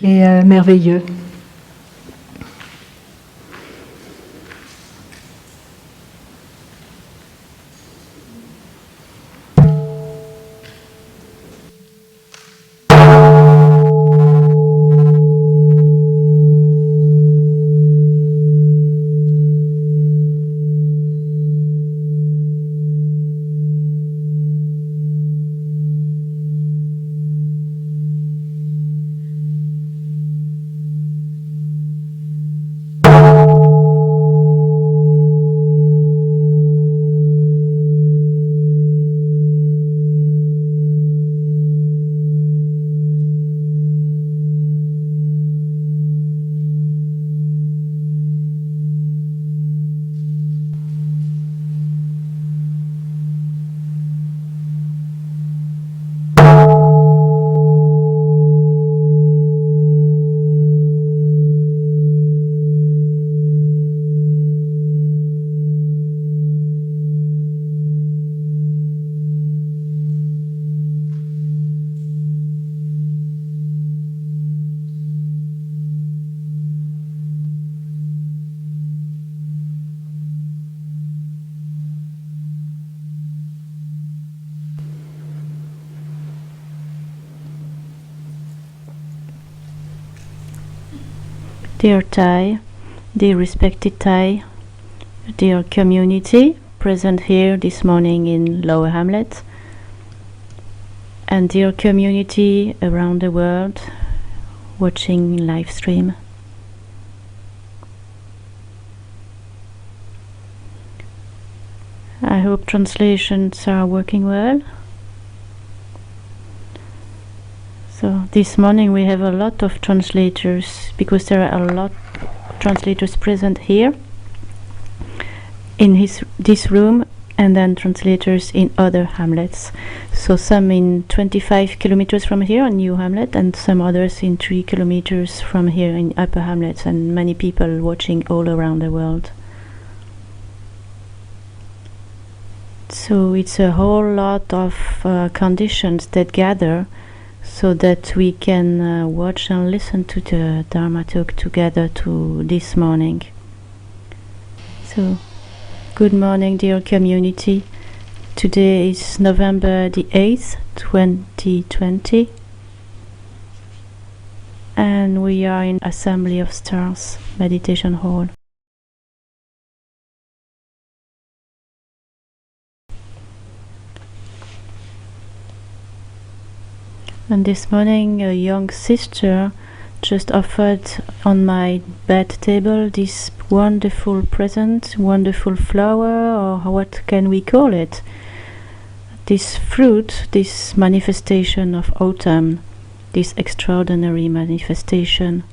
et merveilleux. Dear Thai, dear respected Thai, dear community present here this morning in Lower Hamlet, and dear community around the world watching live stream. I hope translations are working well. So this morning we have a lot of translators, because there are a lot of translators present here in this room, and then translators in other hamlets. So some in 25 kilometers from here in New Hamlet, and some others in 3 kilometers from here in Upper Hamlet, and many people watching all around the world. So it's a whole lot of conditions that gather so that we can watch and listen to the Dharma talk together this morning. So, good morning, dear community. Today is November the 8th, 2020, and we are in Assembly of Stars Meditation Hall. And this morning a young sister just offered on my bed table this wonderful present, wonderful flower, or what can we call it? This fruit, this manifestation of autumn, this extraordinary manifestation.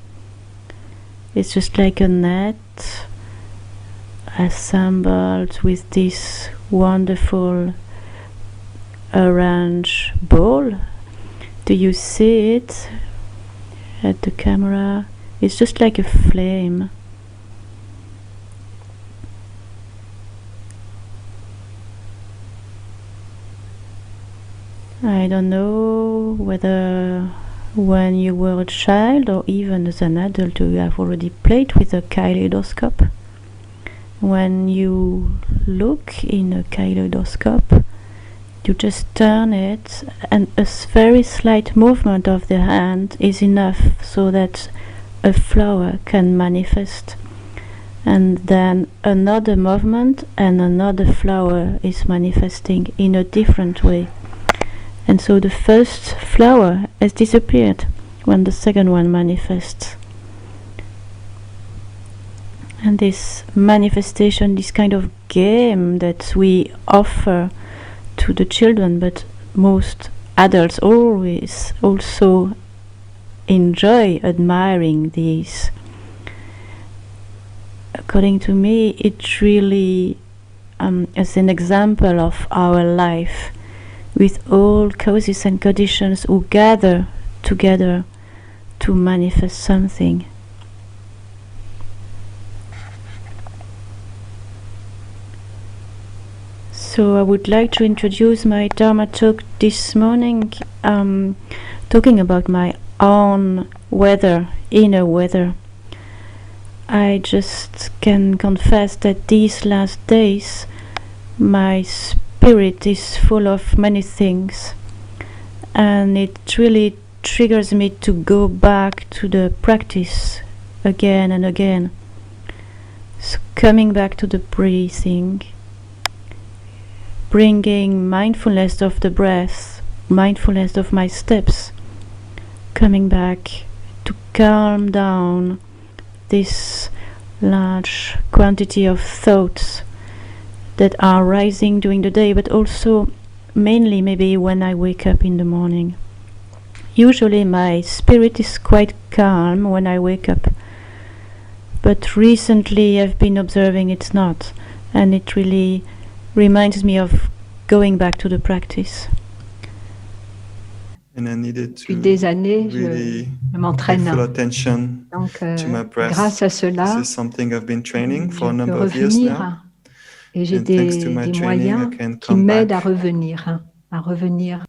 It's just like a net assembled with this wonderful orange ball. Do you see it at the camera? It's just like a flame. I don't know whether when you were a child or even as an adult you have already played with a kaleidoscope. When you look in a kaleidoscope, you just turn it, and a very slight movement of the hand is enough so that a flower can manifest, and then another movement and another flower is manifesting in a different way. And so the first flower has disappeared when the second one manifests. And this manifestation, this kind of game that we offer to the children, but most adults always also enjoy admiring these. According to me, it really is an example of our life, with all causes and conditions who gather together to manifest something. So I would like to introduce my Dharma talk this morning, talking about my own weather, inner weather. I just can confess that these last days my spirit is full of many things, and it really triggers me to go back to the practice again and again. So coming back to the breathing, bringing mindfulness of the breath, mindfulness of my steps, coming back to calm down this large quantity of thoughts that are rising during the day, but also mainly maybe when I wake up in the morning. Usually my spirit is quite calm when I wake up, but recently I've been observing it's not, and it really reminds me of going back to the practice. Depuis des années, je m'entraîne. Donc, grâce à cela, je peux revenir. Et j'ai des moyens qui m'aident à revenir,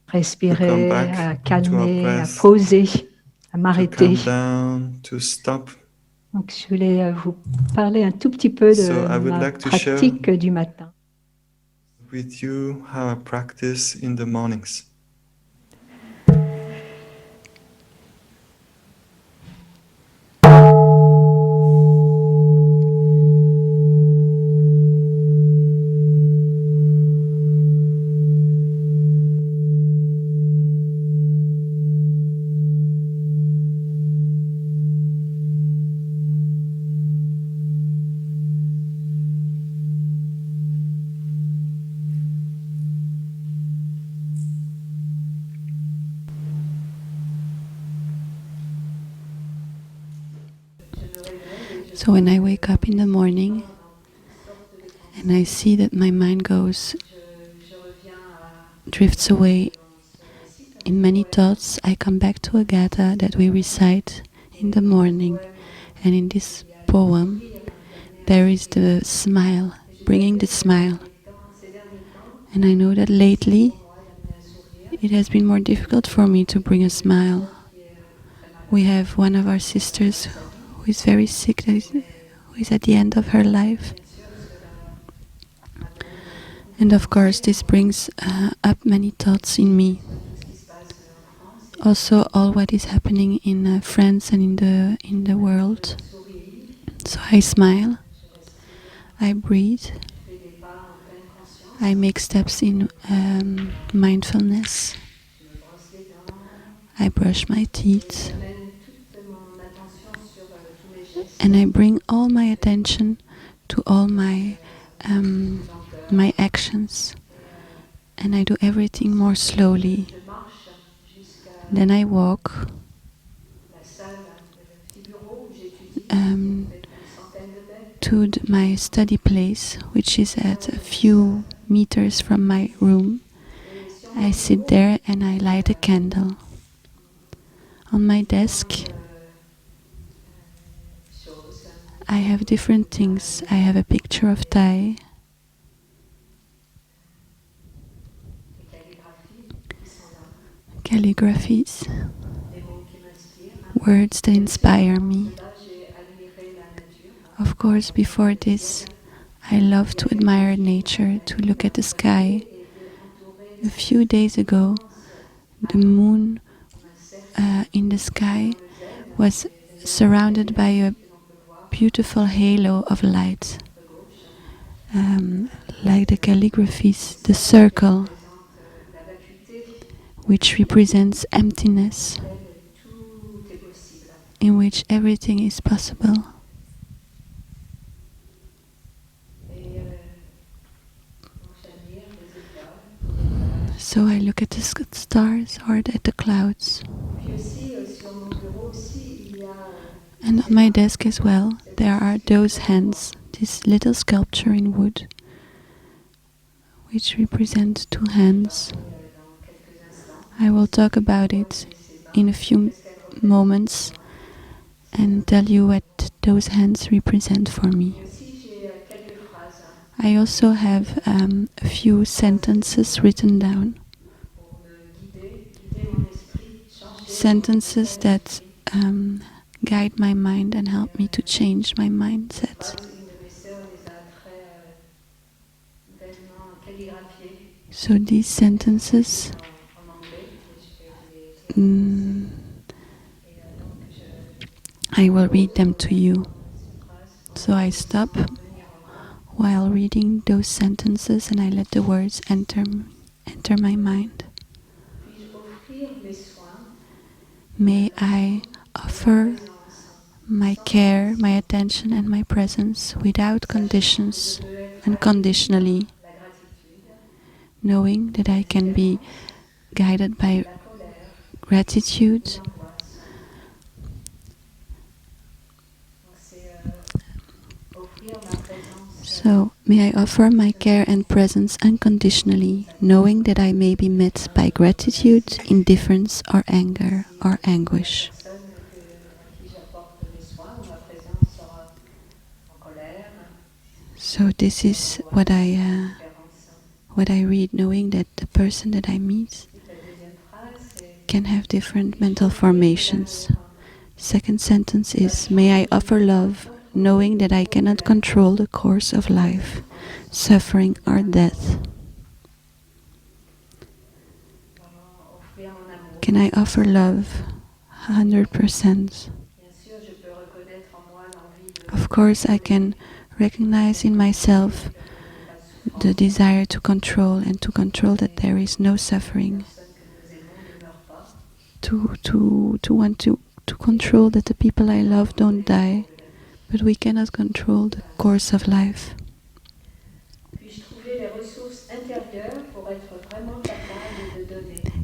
respirer, à calmer, à poser, à m'arrêter. Donc, je voulais vous parler un tout petit peu de ma pratique du matin. With you how I practice in the mornings. So when I wake up in the morning and I see that my mind drifts away in many thoughts, I come back to a gatha that we recite in the morning. And in this poem, there is the smile, bringing the smile. And I know that lately, it has been more difficult for me to bring a smile. We have one of our sisters who is very sick, who is at the end of her life. And of course this brings up many thoughts in me. Also all what is happening in France and in the world. So I smile, I breathe, I make steps in mindfulness, I brush my teeth, and I bring all my attention to all my actions, and I do everything more slowly. Then I walk to my study place, which is at a few meters from my room. I sit there and I light a candle. On my desk I have different things. I have a picture of Thai, calligraphies, words that inspire me. Of course, before this, I love to admire nature, to look at the sky. A few days ago, the moon in the sky was surrounded by a beautiful halo of light, like the calligraphies, the circle, which represents emptiness, in which everything is possible. So I look at the stars or at the clouds. And on my desk as well, there are those hands, this little sculpture in wood, which represents two hands. I will talk about it in a few moments and tell you what those hands represent for me. I also have a few sentences written down, sentences that guide my mind and help me to change my mindset. So these sentences, I will read them to you. So I stop while reading those sentences and I let the words enter my mind. May I offer my care, my attention and my presence without conditions, unconditionally, knowing that I can be guided by gratitude, so may I offer my care and presence unconditionally, knowing that I may be met by gratitude, indifference or anger or anguish. So this is what I read, knowing that the person that I meet can have different mental formations. Second sentence is, may I offer love, knowing that I cannot control the course of life, suffering or death. Can I offer love 100%? Of course, I can recognize in myself the desire to control and to control that there is no suffering. To want to control that the people I love don't die, but we cannot control the course of life.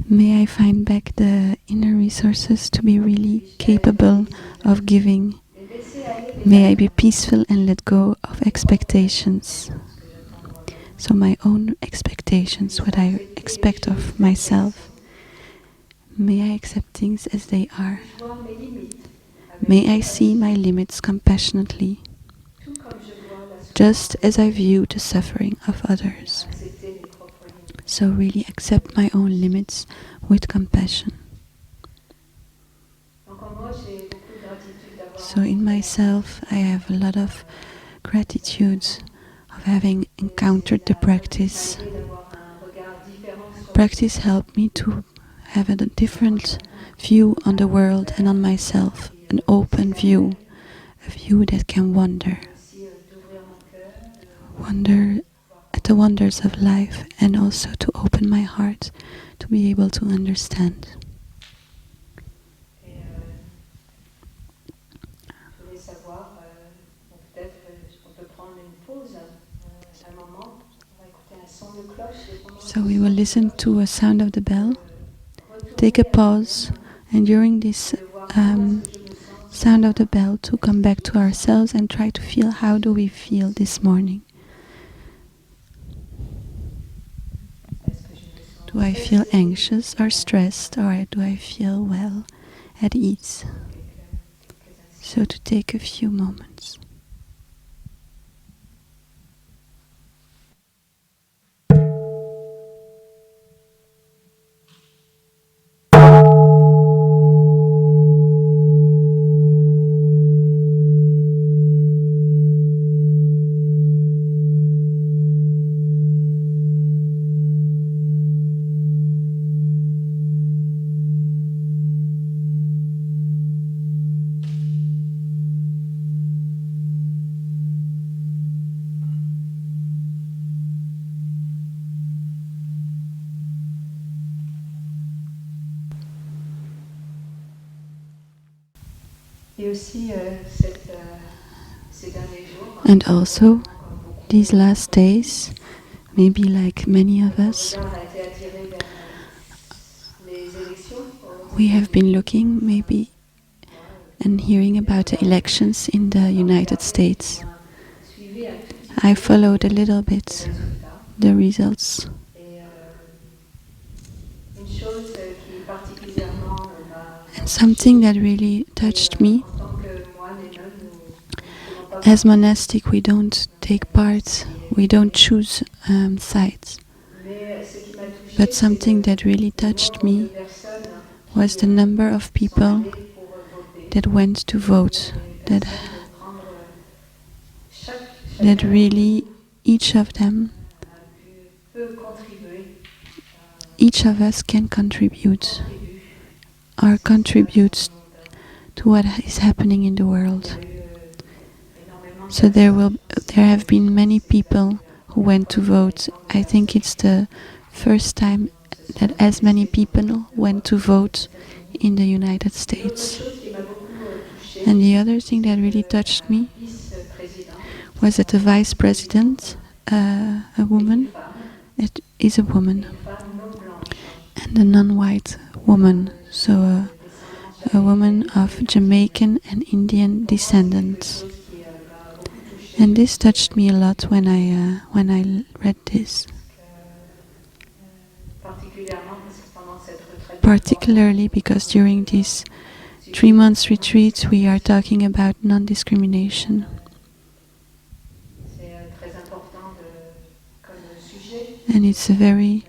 May I find back the inner resources to be really capable of giving. May I be peaceful and let go of expectations. So my own expectations, what I expect of myself. May I accept things as they are. May I see my limits compassionately, just as I view the suffering of others. So really accept my own limits with compassion. So in myself I have a lot of gratitude of having encountered the practice. Practice helped me to have a different view on the world and on myself, an open view, a view that can wonder at the wonders of life, and also to open my heart to be able to understand. So we will listen to a sound of the bell, take a pause, and during this sound of the bell to come back to ourselves and try to feel how do we feel this morning. Do I feel anxious or stressed, or do I feel well, at ease? So to take a few moments. And also, these last days, maybe like many of us, we have been looking maybe and hearing about the elections in the United States. I followed a little bit the results. And something that really touched me, as monastic we don't take part, we don't choose sides. But something that really touched me was the number of people that went to vote, that really each of them, each of us can contribute or contributes to what is happening in the world. So there have been many people who went to vote. I think it's the first time that as many people went to vote in the United States. And the other thing that really touched me was that the vice president, a woman, it is a woman, and a non-white woman, so a woman of Jamaican and Indian descendants. And this touched me a lot when I read this. Particularly because during this 3 months retreat we are talking about non-discrimination. And it's a very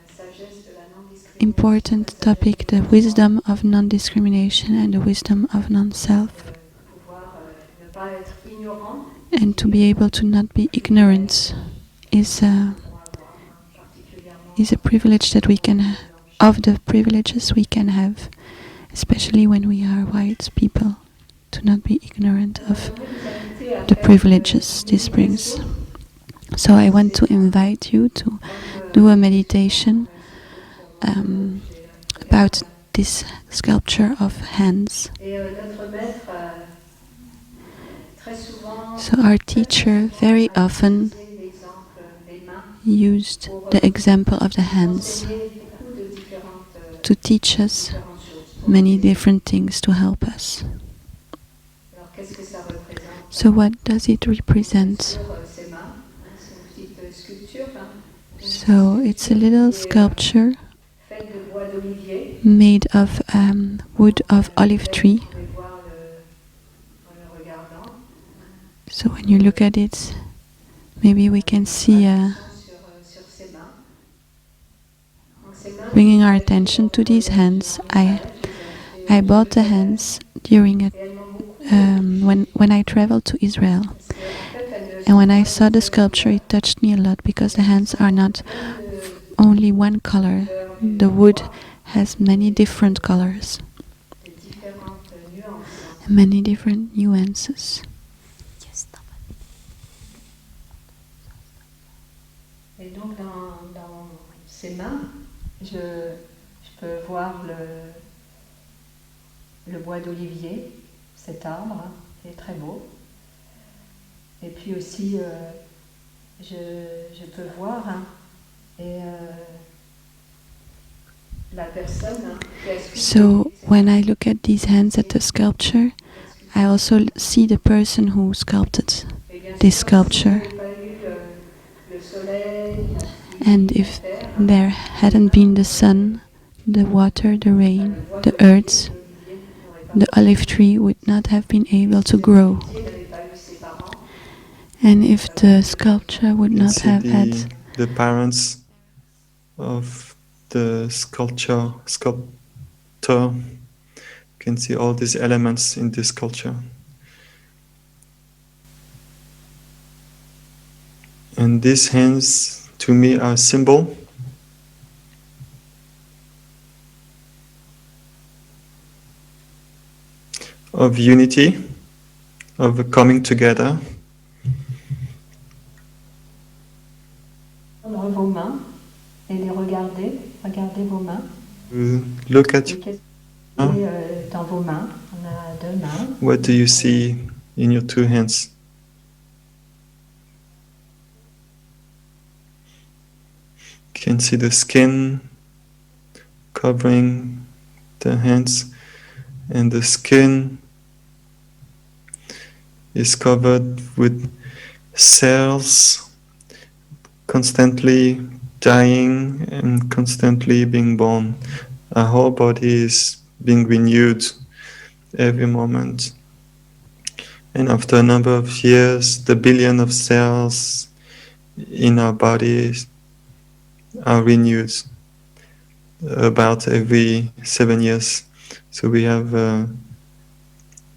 important topic, the wisdom of non-discrimination and the wisdom of non-self. And to be able to not be ignorant is a privilege that we can have, of the privileges we can have, especially when we are white people, to not be ignorant of the privileges this brings. So I want to invite you to do a meditation about this sculpture of hands. So our teacher very often used the example of the hands to teach us many different things, to help us. So what does it represent? So it's a little sculpture made of wood of olive tree. So when you look at it, maybe we can see bringing our attention to these hands. I bought the hands during when I traveled to Israel, and when I saw the sculpture, it touched me a lot because the hands are not only one color. The wood has many different colors, many different nuances. Et donc dans ces mains, je peux voir le bois d'olivier, cet arbre qui est très beau. Et puis aussi, je peux voir la personne qui a sculpté. So when I look at these hands at the sculpture, I also see the person who sculpted this sculpture. And if there hadn't been the sun, the water, the rain, the earth, the olive tree would not have been able to grow. And if the sculpture would not have had the parents of the sculptor, you can see all these elements in this sculpture. And these hands, to me, are a symbol of unity, of a coming together. Prendre vos mains et les regarder, regardez vos mains. Look at dans vos mains, on a deux mains. What do you see in your two hands? You can see the skin covering the hands, and the skin is covered with cells constantly dying and constantly being born. Our whole body is being renewed every moment. And after a number of years, the billion of cells in our bodies are renewed about every 7 years. So we have a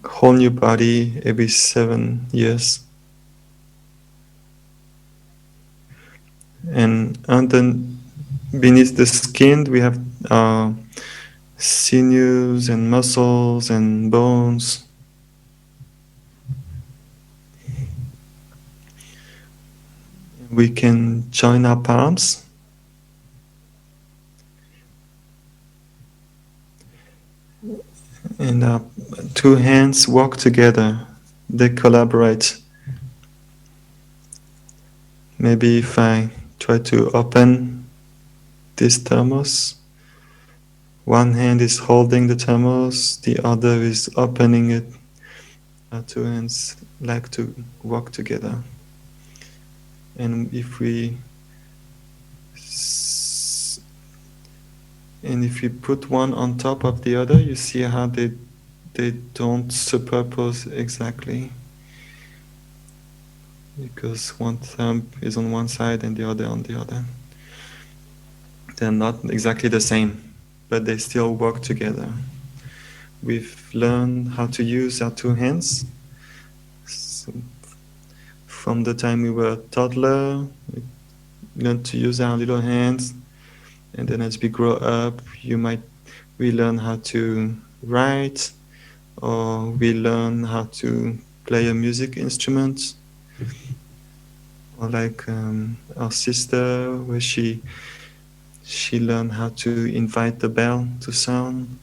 whole new body every 7 years. And beneath the skin, we have sinews and muscles and bones. We can join our palms. And our two hands walk together. They collaborate. Maybe if I try to open this thermos, one hand is holding the thermos, the other is opening it. Our two hands like to walk together. And if we put one on top of the other, you see how they don't superpose exactly, because one thumb is on one side and the other on the other. They're not exactly the same, but they still work together. We've learned how to use our two hands. So from the time we were a toddler, we learned to use our little hands, and then as we grow up, we learn how to write, or we learn how to play a music instrument, or like our sister, where she learned how to invite the bell to sound.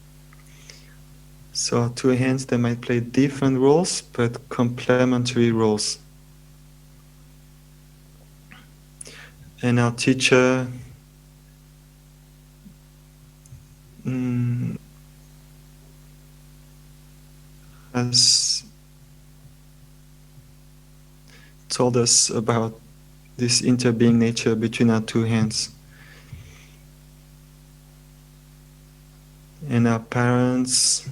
So our two hands, they might play different roles, but complementary roles. And our teacher has told us about this interbeing nature between our two hands. And our parents,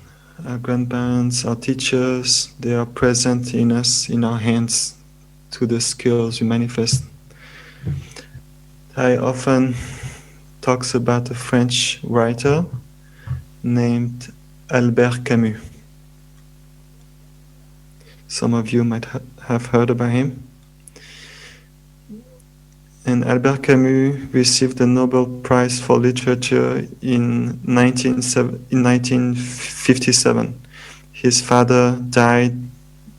our grandparents, our teachers, they are present in us, in our hands, to the skills we manifest. I often talks about a French writer named Albert Camus. Some of you might have heard about him. And Albert Camus received the Nobel Prize for Literature in 1957. His father died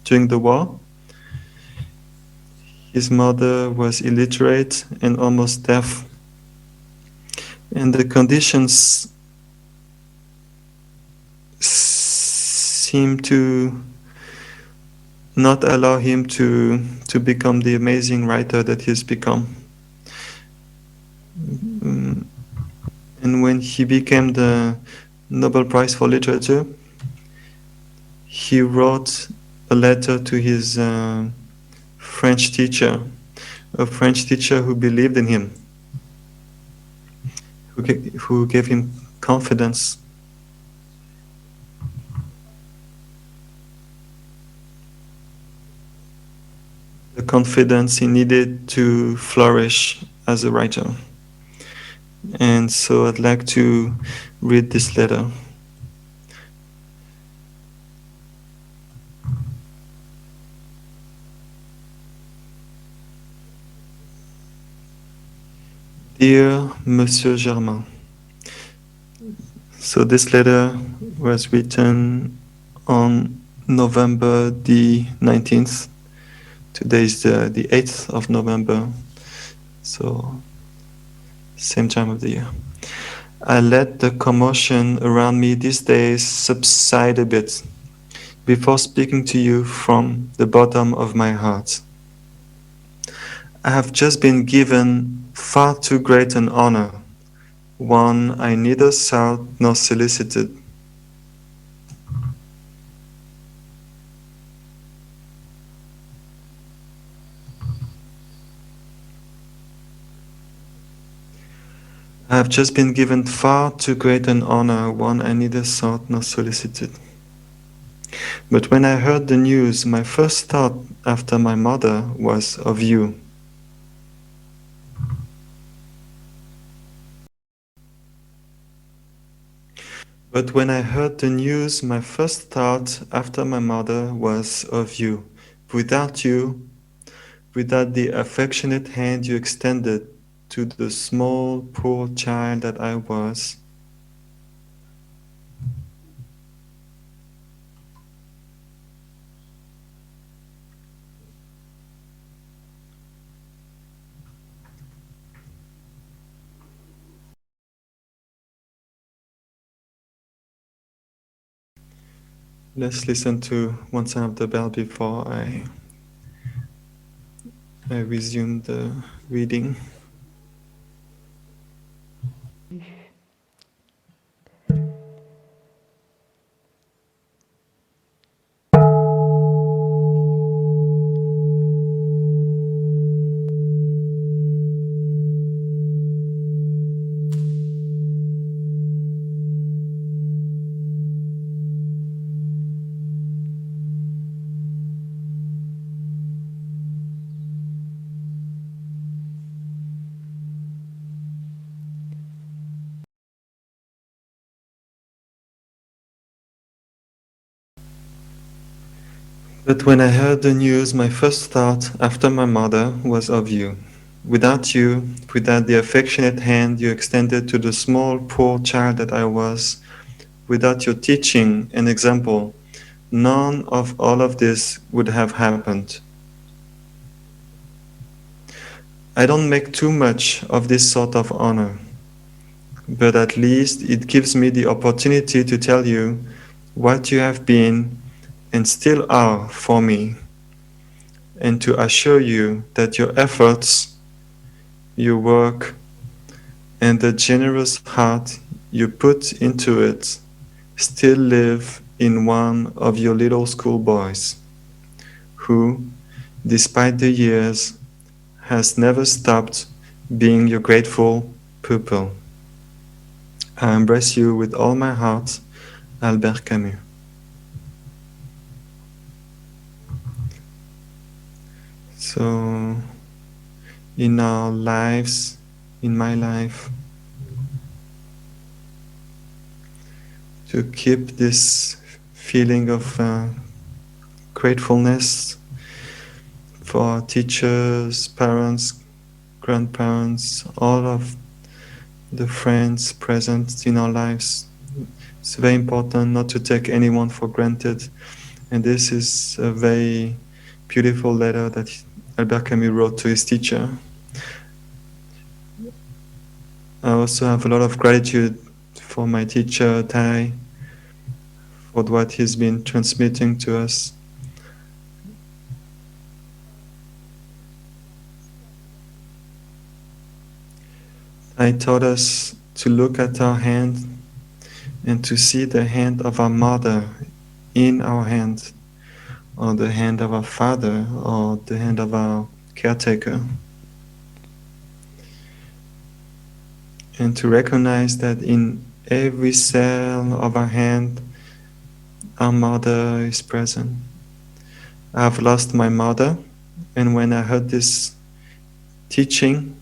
during the war. His mother was illiterate and almost deaf. And the conditions seemed to not allow him to become the amazing writer that he's become. And when he became the Nobel Prize for Literature, he wrote a letter to his French teacher, a French teacher who believed in him, who gave him confidence. The confidence he needed to flourish as a writer. And so I'd like to read this letter. Dear Monsieur Germain, so this letter was written on November the 19th. Today is the 8th of November, so same time of the year. I let the commotion around me these days subside a bit before speaking to you from the bottom of my heart. I have just been given far too great an honor, one I neither sought nor solicited. I have just been given far too great an honor, one I neither sought nor solicited. But when I heard the news, my first thought after my mother was of you. But when I heard the news, my first thought after my mother was of you. Without you, without the affectionate hand you extended to the small, poor child that I was, let's listen to one sound of the bell before I resume the reading. But when I heard the news, my first thought after my mother was of you. Without you, without the affectionate hand you extended to the small, poor child that I was, without your teaching and example, none of all of this would have happened. I don't make too much of this sort of honor, but at least it gives me the opportunity to tell you what you have been and still are for me, and to assure you that your efforts, your work, and the generous heart you put into it still live in one of your little schoolboys, who, despite the years, has never stopped being your grateful pupil. I embrace you with all my heart, Albert Camus. So, in our lives, in my life, to keep this feeling of gratefulness for teachers, parents, grandparents, all of the friends present in our lives. It's very important not to take anyone for granted. And this is a very beautiful letter that Albert Camus wrote to his teacher. I also have a lot of gratitude for my teacher, Tai, for what he's been transmitting to us. I taught us to look at our hand and to see the hand of our mother in our hand, or the hand of our father, or the hand of our caretaker. And to recognize that in every cell of our hand, our mother is present. I've lost my mother, and when I heard this teaching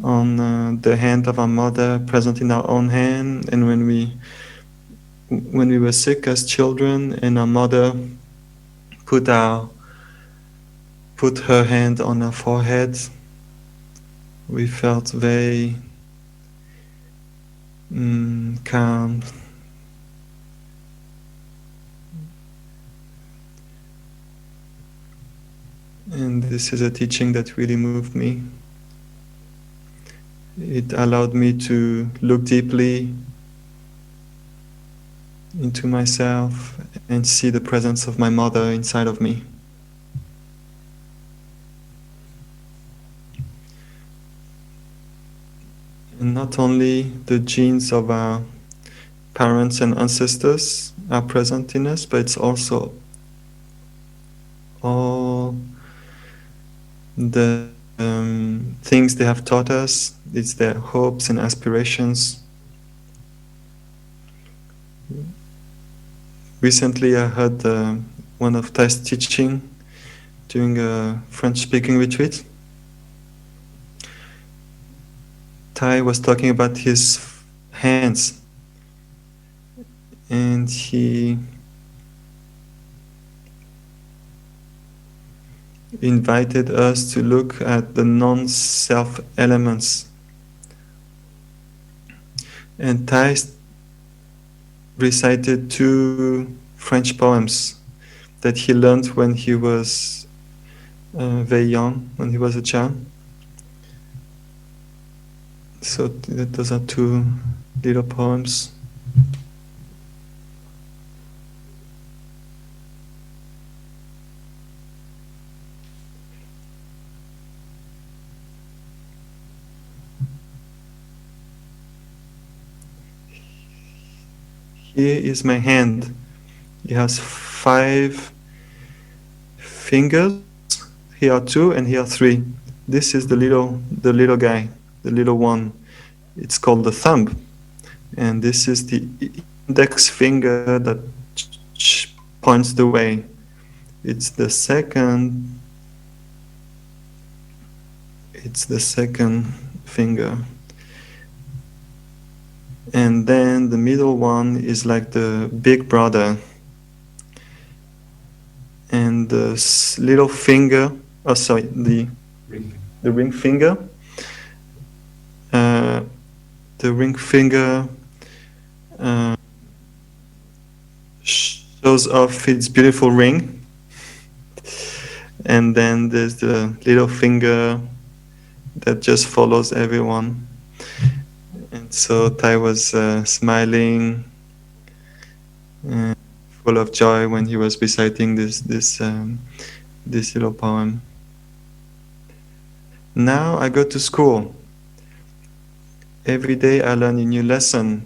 on the hand of our mother present in our own hand, and when we were sick as children, and our mother put her hand on our forehead, we felt very calm. And this is a teaching that really moved me. It allowed me to look deeply into myself and see the presence of my mother inside of me. And not only the genes of our parents and ancestors are present in us, but it's also all the things they have taught us. It's their hopes and aspirations. Recently I heard one of Thai's teaching during a French-speaking retreat. Thai was talking about his hands, and he invited us to look at the non-self elements. And Tai recited 2 French poems that he learned when he was very young, when he was a child. So those are 2 little poems. Here is my hand. It has 5 fingers. Here are 2 and here are 3. This is the little guy, the little one. It's called the thumb. And this is the index finger that points the way. It's the second finger. And then the middle one is like the big brother. And the little finger, the ring finger. The ring finger shows off its beautiful ring. And then there's the little finger that just follows everyone. And so Tai was smiling, full of joy when he was reciting this little poem. Now I go to school. Every day I learn a new lesson.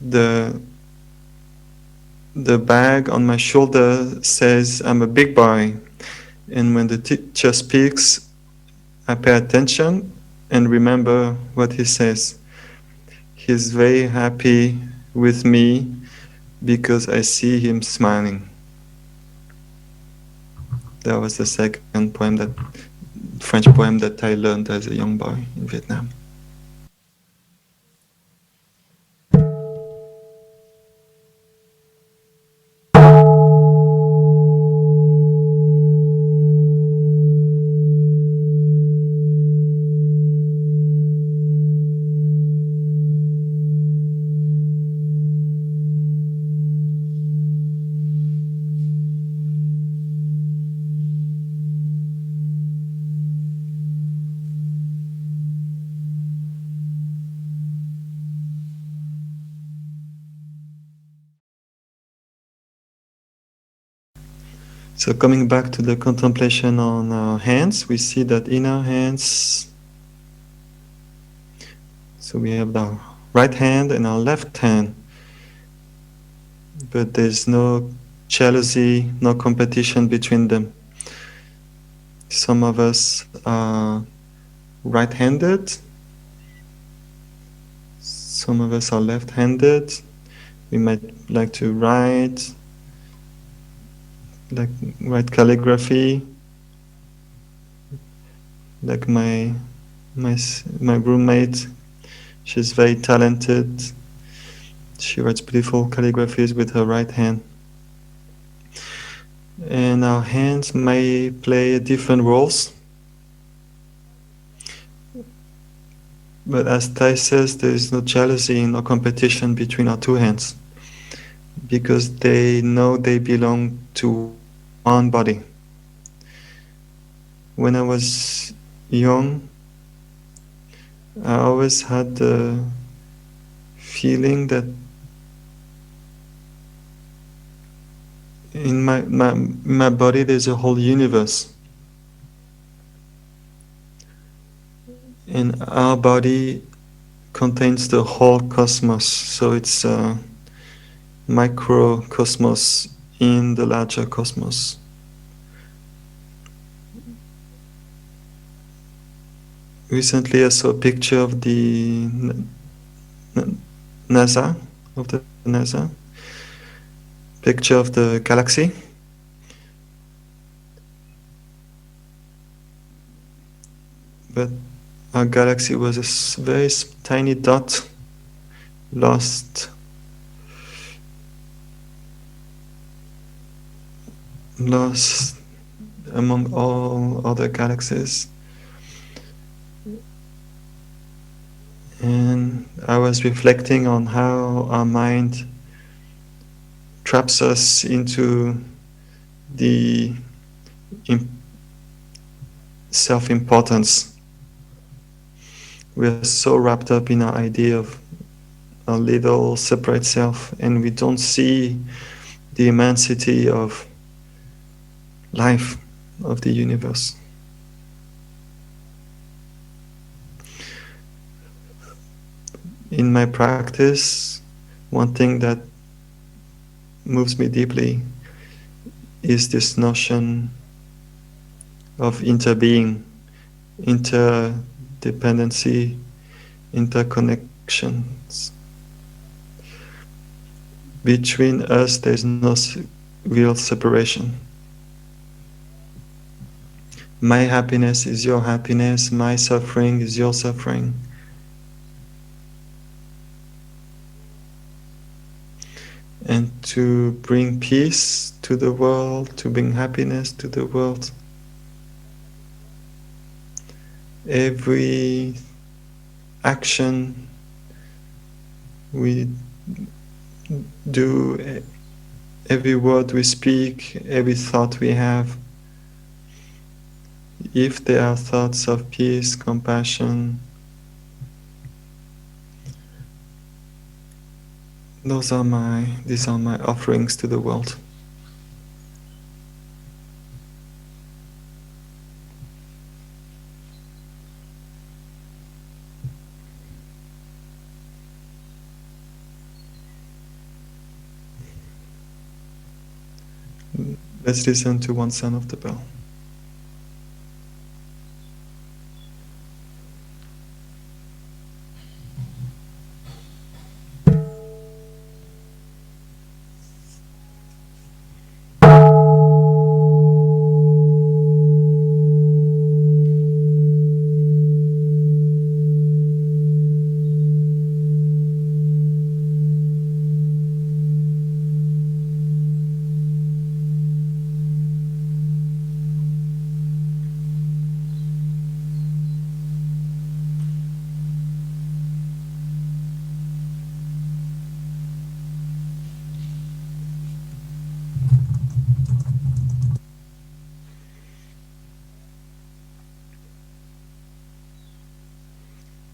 The bag on my shoulder says I'm a big boy. And when the teacher speaks, I pay attention and remember what he says. He's very happy with me because I see him smiling. That was the second poem, that French poem that I learned as a young boy in Vietnam. So coming back to the contemplation on our hands, we see that in our hands, so we have the right hand and our left hand, but there's no jealousy, no competition between them. Some of us are right-handed, some of us are left-handed. We might like to write calligraphy, like my roommate. She's very talented. She writes beautiful calligraphies with her right hand. And our hands may play different roles. But as Tai says, there is no jealousy, no competition between our 2 hands, because they know they belong to one body. When I was young, I always had the feeling that in my body there's a whole universe. And our body contains the whole cosmos, so it's a microcosmos in the larger cosmos. Recently I saw a picture of the NASA, picture of the galaxy. But our galaxy was a very tiny dot lost among all other galaxies. And I was reflecting on how our mind traps us into the self-importance. We are so wrapped up in our idea of a little separate self, and we don't see the immensity of life, of the universe. In my practice, one thing that moves me deeply is this notion of interbeing, interdependency, interconnections. Between us, there's no real separation. My happiness is your happiness, my suffering is your suffering. And to bring peace to the world, to bring happiness to the world, every action we do, every word we speak, every thought we have, if there are thoughts of peace, compassion, these are my offerings to the world. Let's listen to one sound of the bell.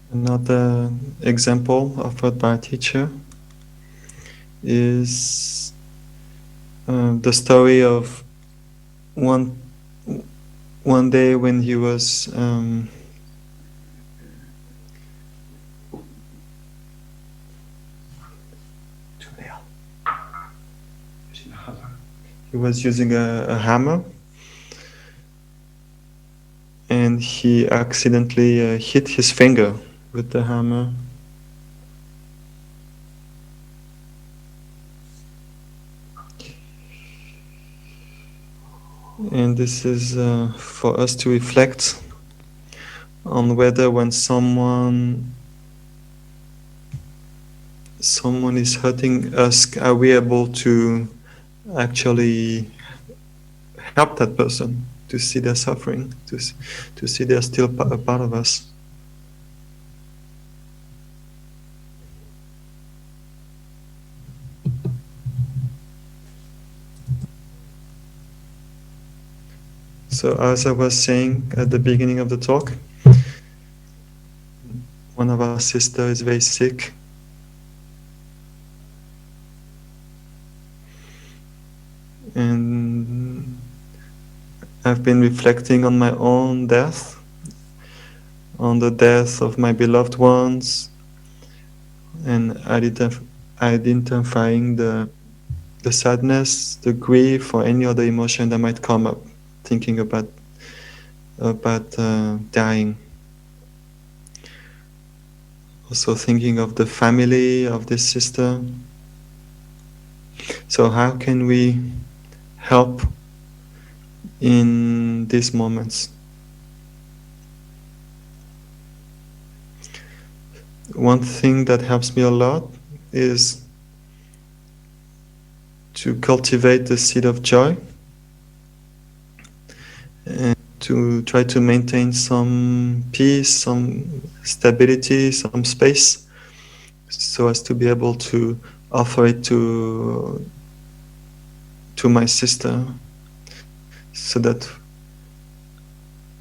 Another example offered by a teacher is the story of one day when he was using a hammer, and he accidentally hit his finger with the hammer. And this is for us to reflect on whether when someone is hurting us, are we able to actually help that person, to see their suffering, to see they're still a part of us. So as I was saying at the beginning of the talk, one of our sisters is very sick. And I've been reflecting on my own death, on the death of my beloved ones, and identifying the sadness, the grief, or any other emotion that might come up, thinking about dying. Also thinking of the family of this sister. So how can we help in these moments? One thing that helps me a lot is to cultivate the seed of joy and to try to maintain some peace, some stability, some space, so as to be able to offer it to my sister, so that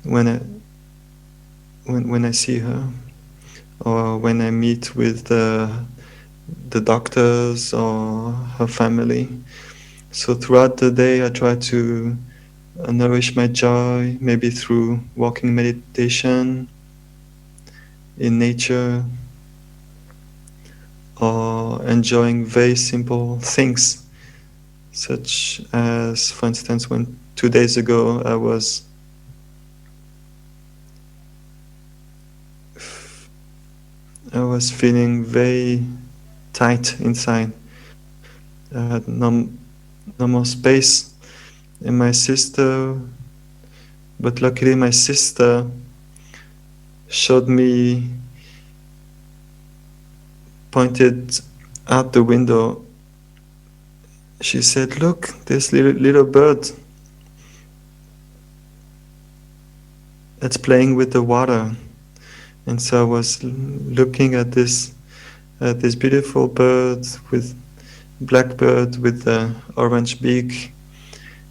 when I see her, or when I meet with the doctors or her family, so throughout the day I try to nourish my joy, maybe through walking meditation in nature, or enjoying very simple things, such as, for instance, when 2 days ago I was feeling very tight inside. I had no more space, and but luckily my sister showed me, pointed out the window. She said, "Look, this little bird that's playing with the water." And so I was looking at this beautiful bird, blackbird with the orange beak,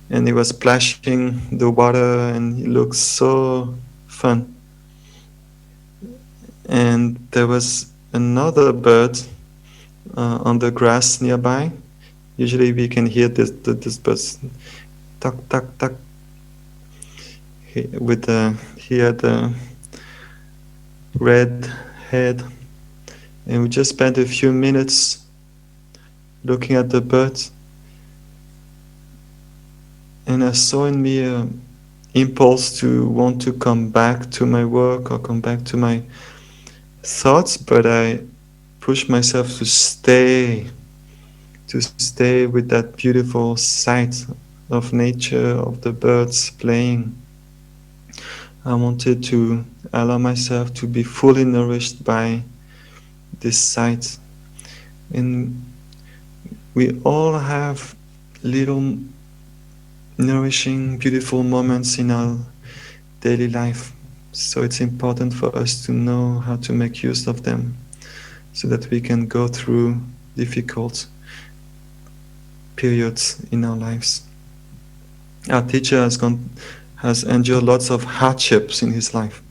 and he was splashing the water, and he looked so fun. And there was another bird on the grass nearby. Usually we can hear this bird tuck tuck tuck. He had a red head, and we just spent a few minutes looking at the bird, and I saw in me an impulse to want to come back to my work or come back to my thoughts, but I pushed myself to stay with that beautiful sight of nature, of the birds playing. I wanted to allow myself to be fully nourished by this sight. And we all have little nourishing, beautiful moments in our daily life. So it's important for us to know how to make use of them, so that we can go through difficult periods in our lives. Our teacher has endured lots of hardships in his life.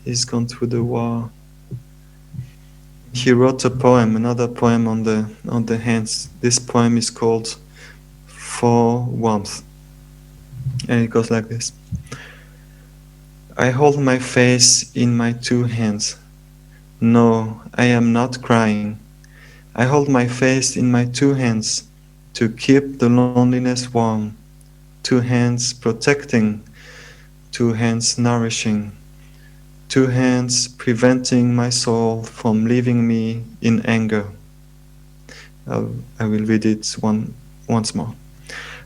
He's gone through the war. He wrote a poem, another poem on the hands. This poem is called For Warmth, and it goes like this. I hold my face in my two hands. No, I am not crying. I hold my face in my two hands to keep the loneliness warm. Two hands protecting, two hands nourishing, two hands preventing my soul from leaving me in anger. I will read it once more.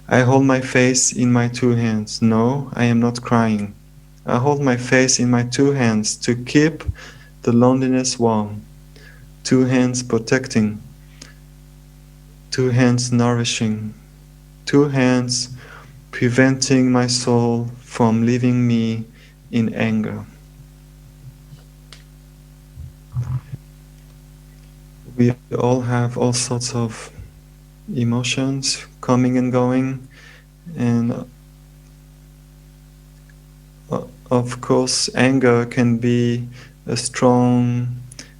I hold my face in my two hands. No, I am not crying. I hold my face in my two hands to keep the loneliness warm. Two hands protecting, two hands nourishing, two hands preventing my soul from leaving me in anger. We all have all sorts of emotions coming and going, and of course anger can be a strong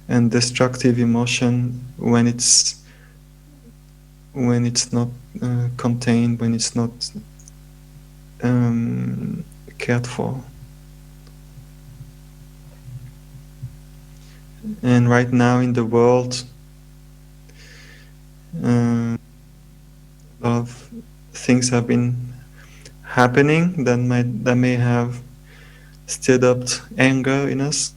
and destructive emotion when it's not contained, when it's not cared for. And right now in the world, a lot of things have been happening that may have stirred up anger in us,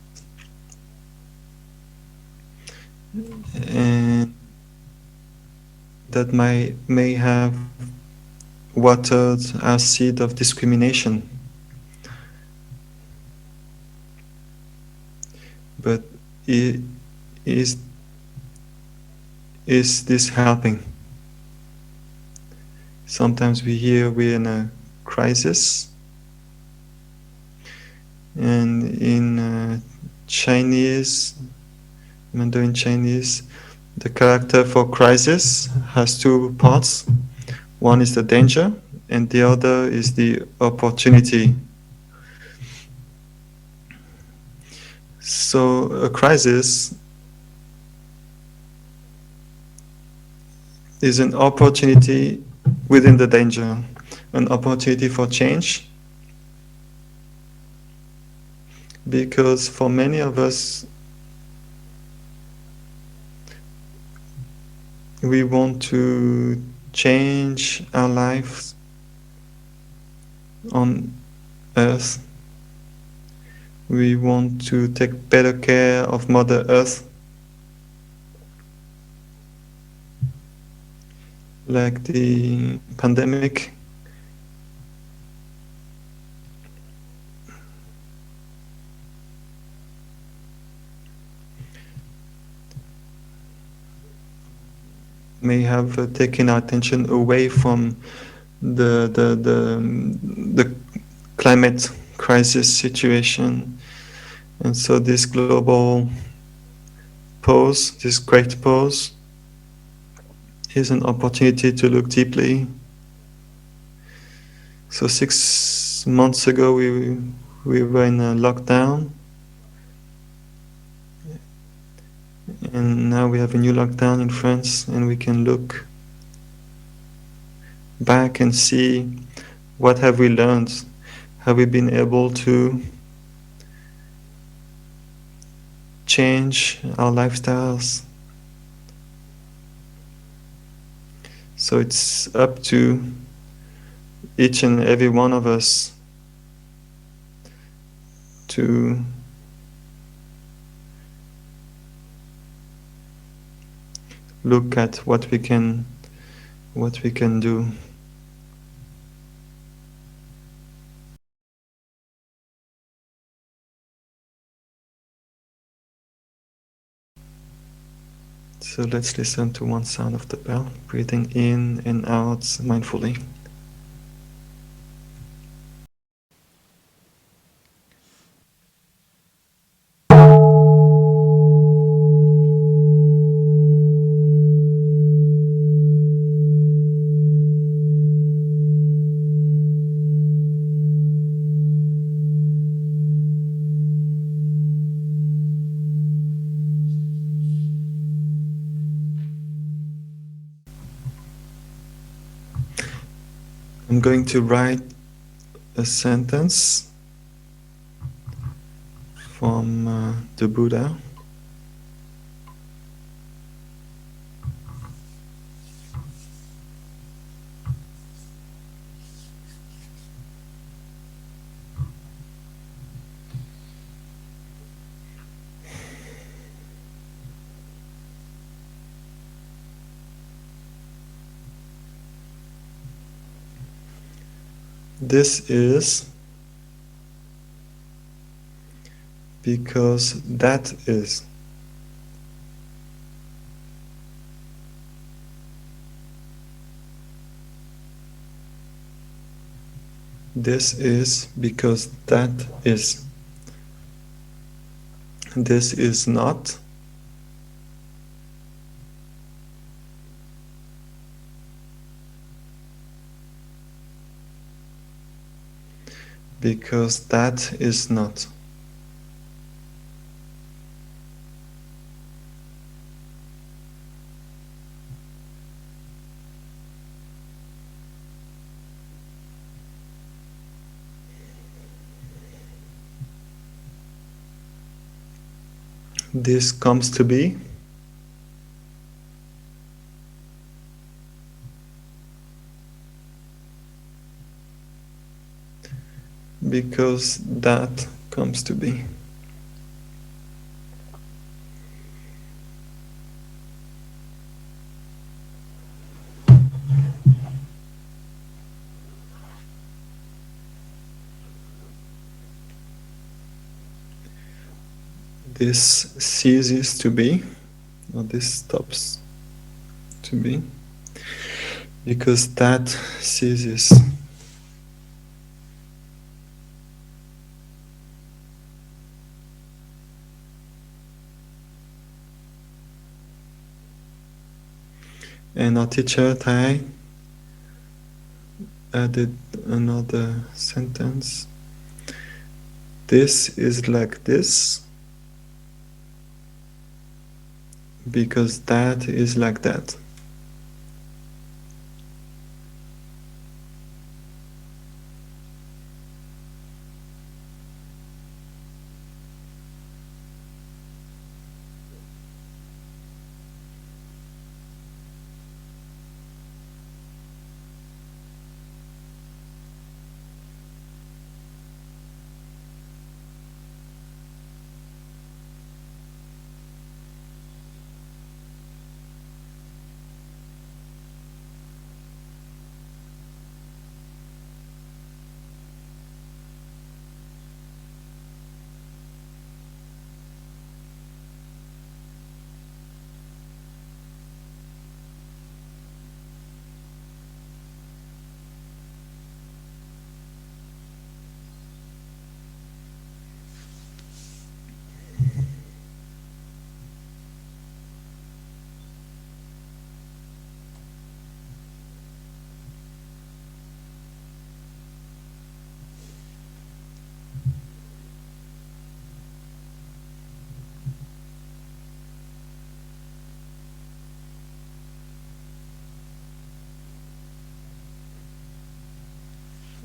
and that may have watered our seed of discrimination. But it is is this helping? Sometimes we hear we're in a crisis, and in Chinese, Mandarin Chinese, the character for crisis has two parts. One is the danger, and the other is the opportunity. So a crisis is an opportunity within the danger, an opportunity for change. Because for many of us, we want to change our lives on Earth. We want to take better care of Mother Earth. Like the pandemic, may have taken our attention away from the climate crisis situation. And so this global pause, this great pause, is an opportunity to look deeply. So 6 months ago we were in a lockdown, and now we have a new lockdown in France, and we can look back and see what have we learned. Have we been able to change our lifestyles? So it's up to each and every one of us to look at what we can do. So let's listen to one sound of the bell, breathing in and out mindfully. I'm going to write a sentence from the Buddha. This is because that is. This is because that is. This is not. Because that is not. This comes to be because that comes to be. This ceases to be, or this stops to be, because that ceases. And our teacher, Tai, added another sentence. This is like this, because that is like that.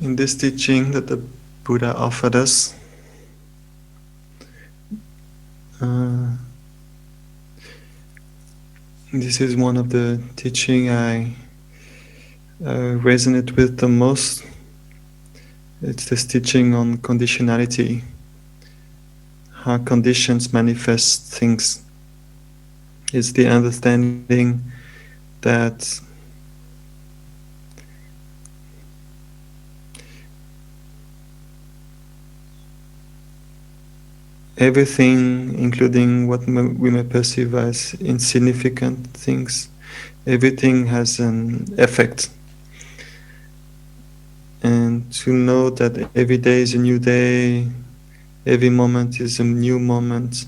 In this teaching that the Buddha offered us, this is one of the teaching I resonate with the most. It's this teaching on conditionality, how conditions manifest things. It's the understanding that everything, including what we may perceive as insignificant things, everything has an effect. And to know that every day is a new day, every moment is a new moment,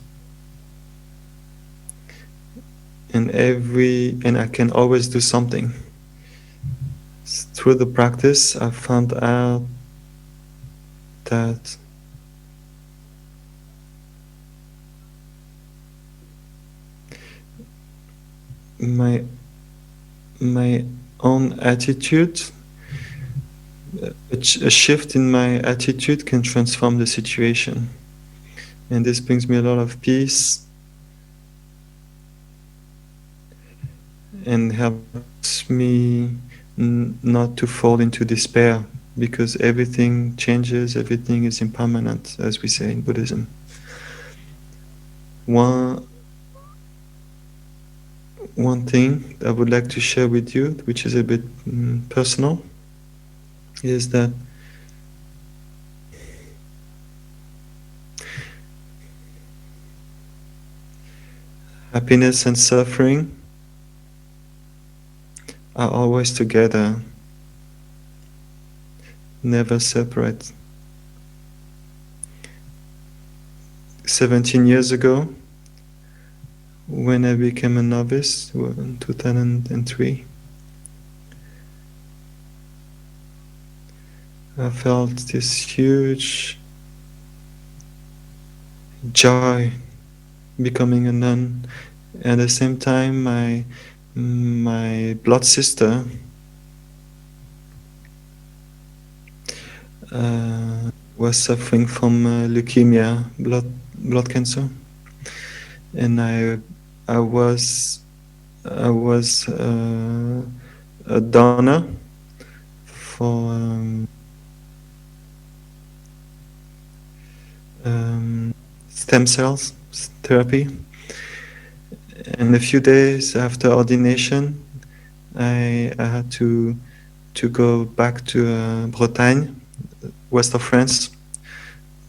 and I can always do something. Through the practice, I found out that my own attitude, a shift in my attitude can transform the situation. And this brings me a lot of peace and helps me not to fall into despair, because everything changes, everything is impermanent, as we say in Buddhism. One thing I would like to share with you, which is a bit personal, is that happiness and suffering are always together, never separate. 17 years ago, when I became a novice in 2003, I felt this huge joy becoming a nun. At the same time, my blood sister was suffering from leukemia, blood cancer, and I was a donor for stem cells therapy. And a few days after ordination, I had to go back to Bretagne, west of France,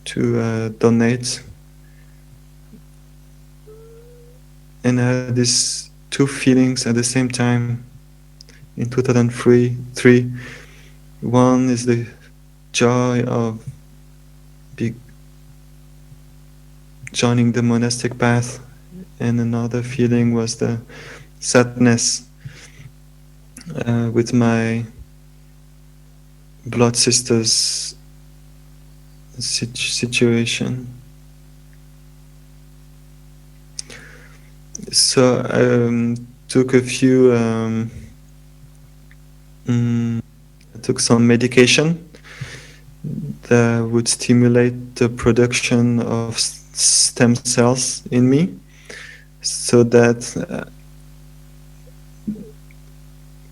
to donate. And I had this two feelings at the same time in 2003. One is the joy of joining the monastic path, and another feeling was the sadness with my blood sisters situation. So I took a few, I took some medication that would stimulate the production of stem cells in me, so that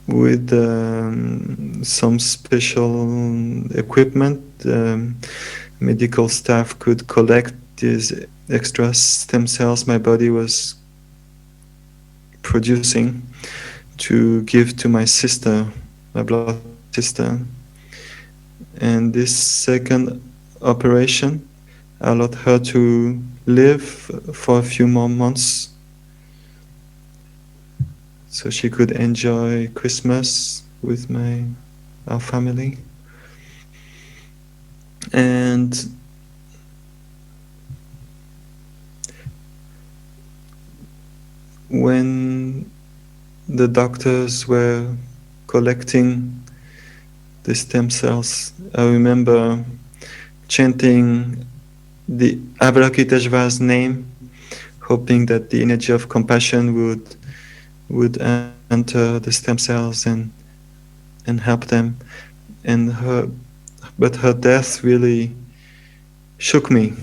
with some special equipment, medical staff could collect these extra stem cells my body was producing to give to my sister, my blood sister. And this second operation allowed her to live for a few more months, so she could enjoy Christmas with our family. And when the doctors were collecting the stem cells, I remember chanting the Avalokiteshvara's name, hoping that the energy of compassion would enter the stem cells and help them. But her death really shook me,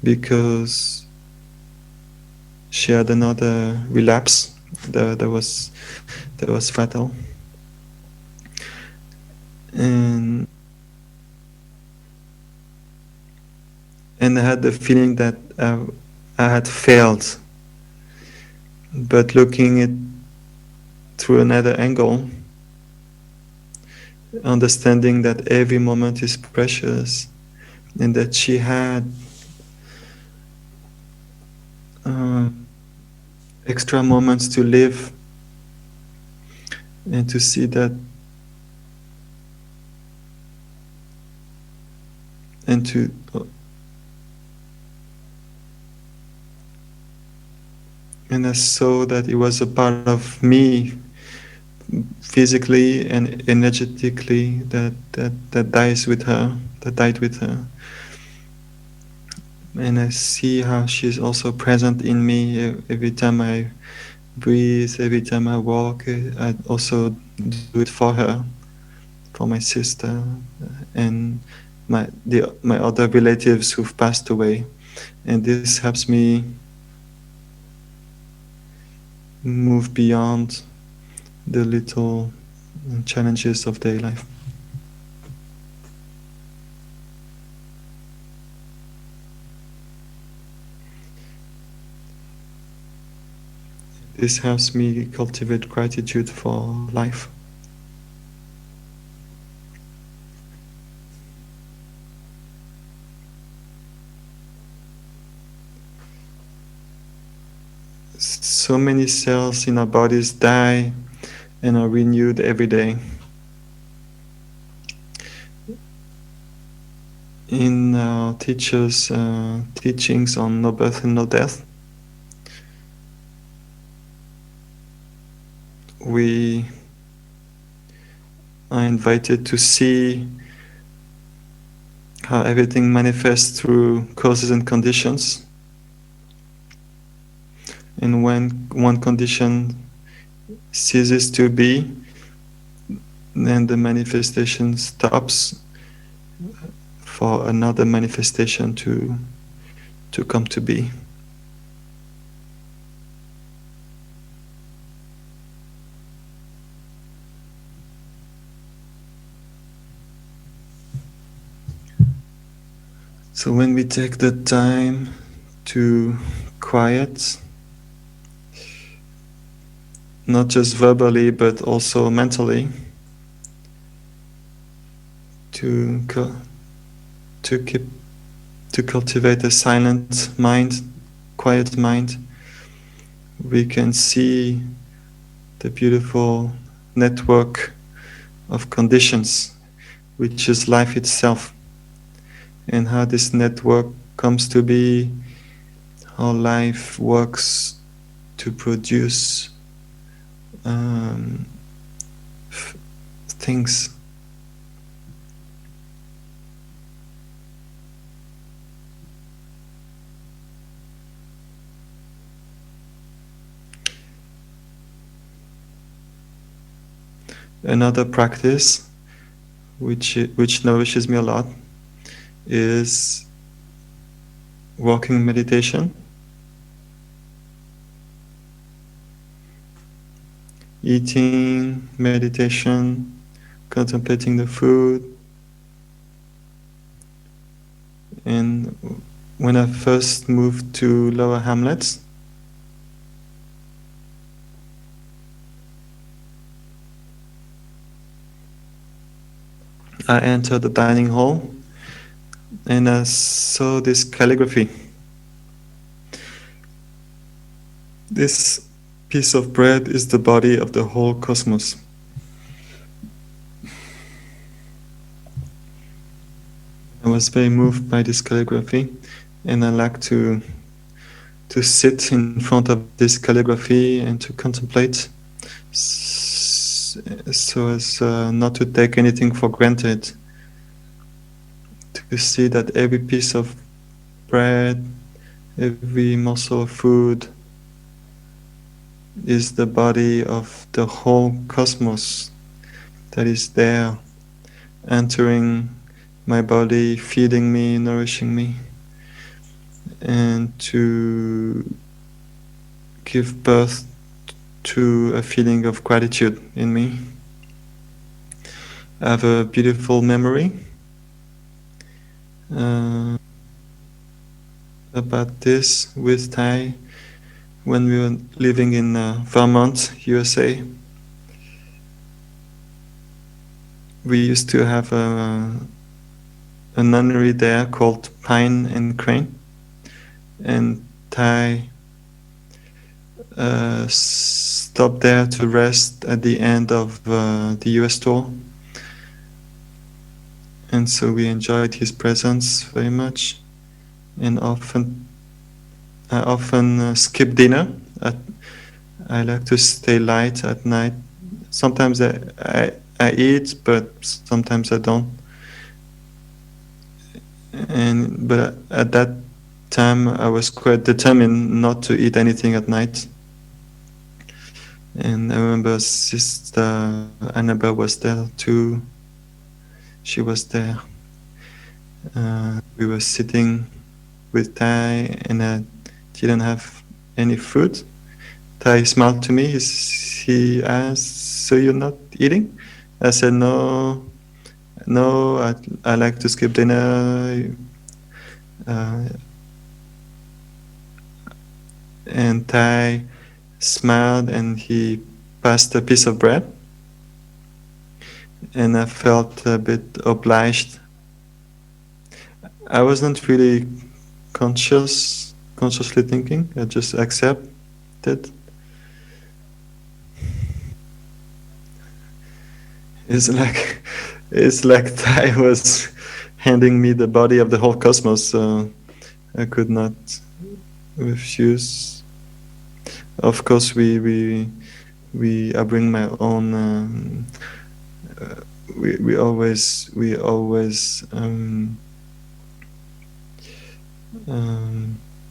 because she had another relapse that was fatal. And I had the feeling that I had failed. But looking at through another angle, understanding that every moment is precious, and that she had extra moments to live, and to see that, and I saw that it was a part of me, physically and energetically, that died with her. And I see how she's also present in me every time I breathe, every time I walk. I also do it for her, for my sister, and my other relatives who've passed away. And this helps me move beyond the little challenges of daily life. This helps me cultivate gratitude for life. So many cells in our bodies die and are renewed every day. In our teachers' teachings on no birth and no death, we are invited to see how everything manifests through causes and conditions. And when one condition ceases to be, then the manifestation stops for another manifestation to come to be. So when we take the time to quiet, not just verbally but also mentally, to cultivate a silent mind, quiet mind, we can see the beautiful network of conditions, which is life itself, and how this network comes to be, how life works to produce things. Another practice which nourishes me a lot is walking meditation, eating meditation, contemplating the food. And when I first moved to Lower Hamlets, I entered the dining hall and I saw this calligraphy. This piece of bread is the body of the whole cosmos. I was very moved by this calligraphy, and I like to sit in front of this calligraphy and to contemplate, so as not to take anything for granted, to see that every piece of bread, every morsel of food is the body of the whole cosmos that is there, entering my body, feeding me, nourishing me, and to give birth to a feeling of gratitude in me. I have a beautiful memory about this with Thai when we were living in Vermont, USA. We used to have a nunnery there called Pine and Crane, and Thai stopped there to rest at the end of the US tour, and so we enjoyed his presence very much. And I often skip dinner. I like to stay light at night. Sometimes I eat, but sometimes I don't. But at that time, I was quite determined not to eat anything at night. And I remember Sister Annabelle was there too. She was there. We were sitting with Thai, and I didn't have any food. Thai smiled to me. He asked, "So you're not eating?" I said, "No, I like to skip dinner." And Thai smiled, and he passed a piece of bread, and I felt a bit obliged. I wasn't really consciously thinking. I just accepted. It's like Thai was handing me the body of the whole cosmos, so I could not refuse. Of course, I bring my own. We always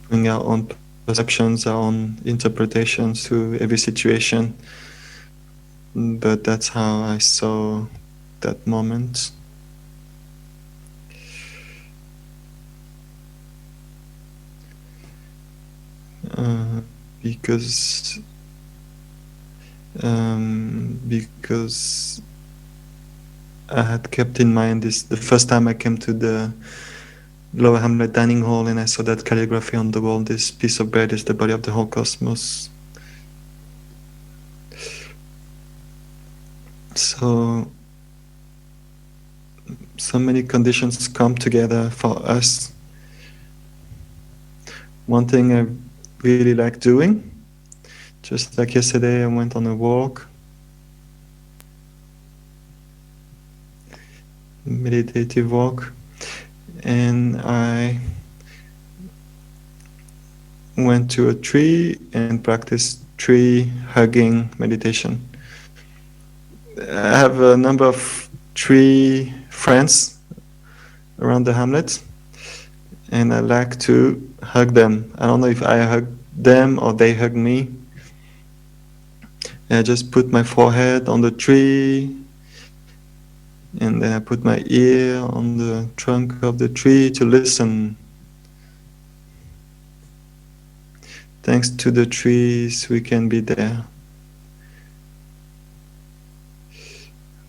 bring our own perceptions, our own interpretations to every situation. But that's how I saw that moment. Because I had kept in mind the first time I came to the Lower Hamlet dining hall and I saw that calligraphy on the wall, this piece of bread is the body of the whole cosmos. So many conditions come together for us. One thing I really like doing Just like yesterday, I went on a walk, meditative walk, and I went to a tree and practiced tree hugging meditation. I have a number of tree friends around the hamlet, and I like to hug them. I don't know if I hug them or they hug me. And I just put my forehead on the tree, and then I put my ear on the trunk of the tree to listen. Thanks to the trees, we can be there.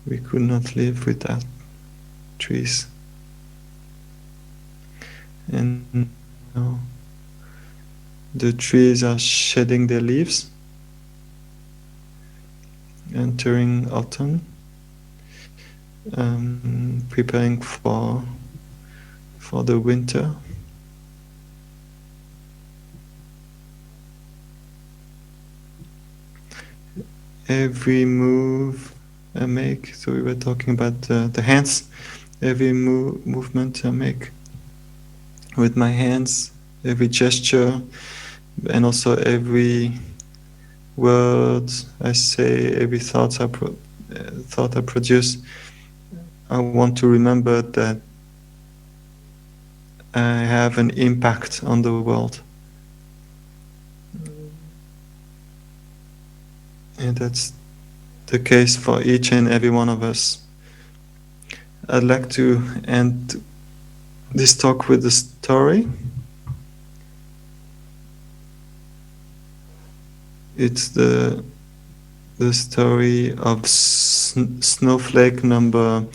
We could not live without trees. And now the trees are shedding their leaves, entering autumn, preparing for the winter. Every move I make, so we were talking about the hands, every movement I make with my hands, every gesture, and also every word I say, every thought I produce, I want to remember that I have an impact on the world. And that's the case for each and every one of us. I'd like to end this talk with a story. It's the story of Snowflake number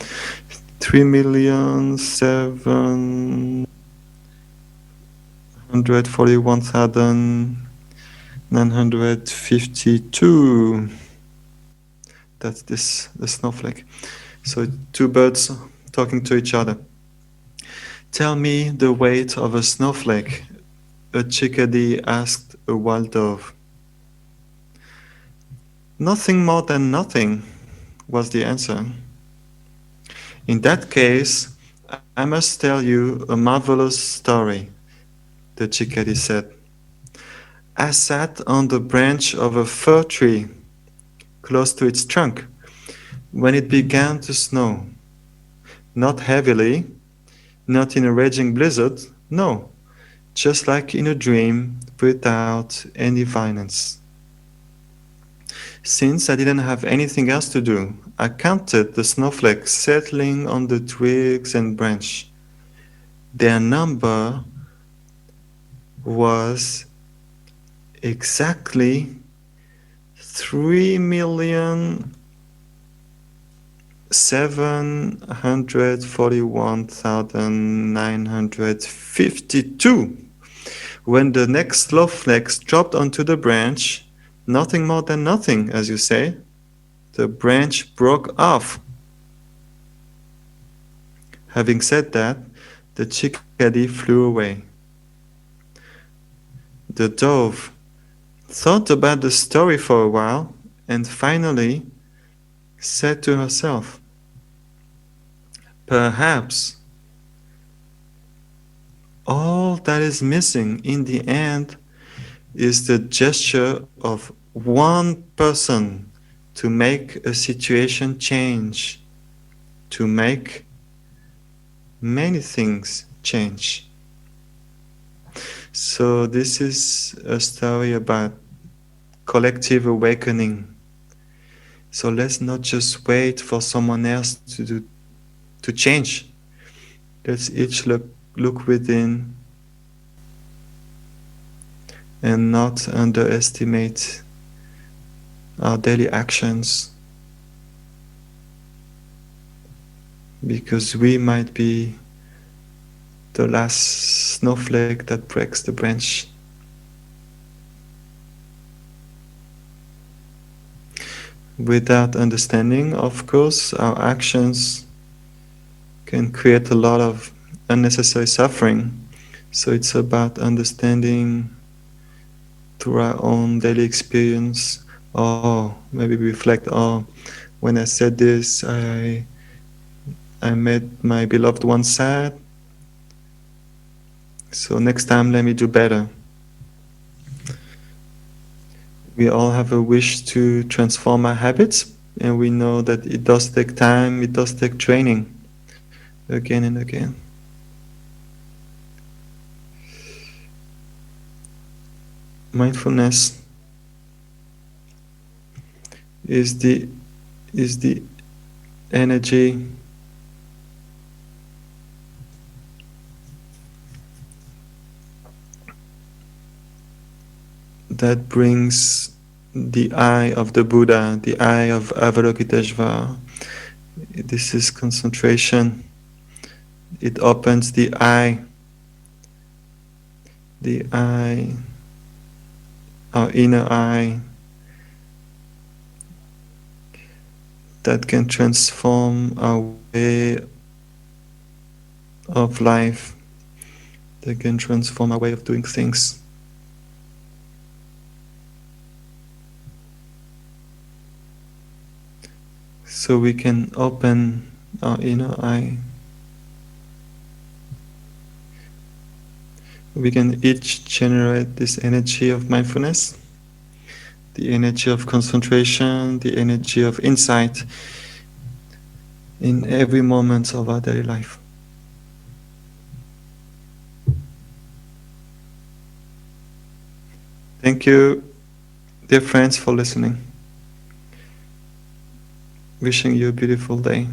3,741,952. That's the snowflake. So two birds talking to each other. Tell me the weight of a snowflake, a chickadee asked a wild dove. Nothing more than nothing, was the answer. In that case, I must tell you a marvelous story, the chickadee said. I sat on the branch of a fir tree, close to its trunk, when it began to snow. Not heavily, not in a raging blizzard, no, just like in a dream, without any violence. Since I didn't have anything else to do, I counted the snowflakes settling on the twigs and branch. Their number was exactly 3,741,952. When the next snowflakes dropped onto the branch, nothing more than nothing, as you say, the branch broke off. Having said that, the chickadee flew away. The dove thought about the story for a while and finally said to herself, perhaps all that is missing in the end is the gesture of one person to make a situation change, to make many things change. So this is a story about collective awakening. So let's not just wait for someone else to change. Let's each look within and not underestimate our daily actions, because we might be the last snowflake that breaks the branch. Without understanding, of course, our actions can create a lot of unnecessary suffering. So it's about understanding through our own daily experience. Oh, maybe we reflect, oh, when I said this, I made my beloved one sad. So next time, let me do better. We all have a wish to transform our habits, and we know that it does take time, it does take training, again and again. Mindfulness is the energy that brings the eye of the Buddha, the eye of Avalokiteshvara. This is concentration. It opens the eye, our inner eye, that can transform our way of life, that can transform our way of doing things. So we can open our inner eye. We can each generate this energy of mindfulness, the energy of concentration, the energy of insight in every moment of our daily life. Thank you, dear friends, for listening. Wishing you a beautiful day.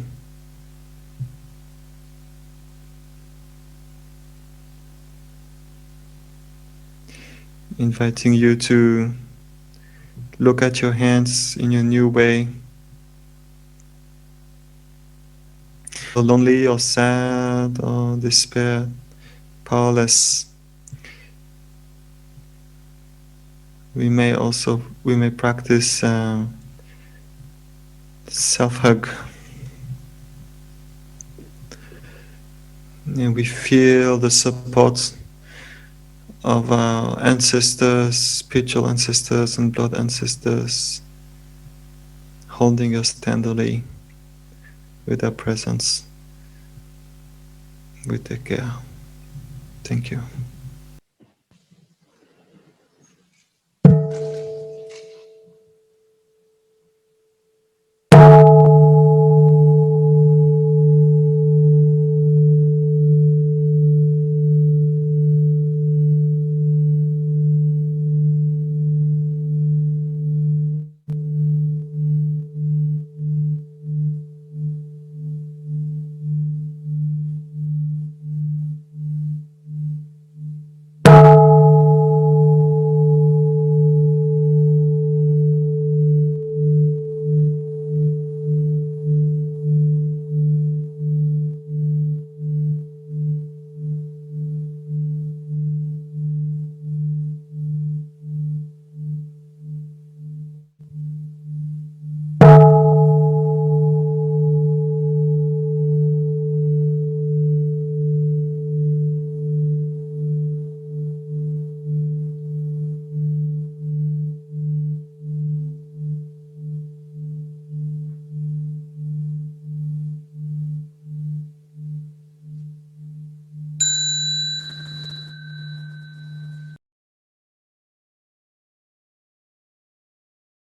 Inviting you to look at your hands in your new way. Lonely or sad or despair, powerless. We may practice self-hug. And we feel the support of our ancestors, spiritual ancestors and blood ancestors, holding us tenderly with their presence. We take care. Thank you.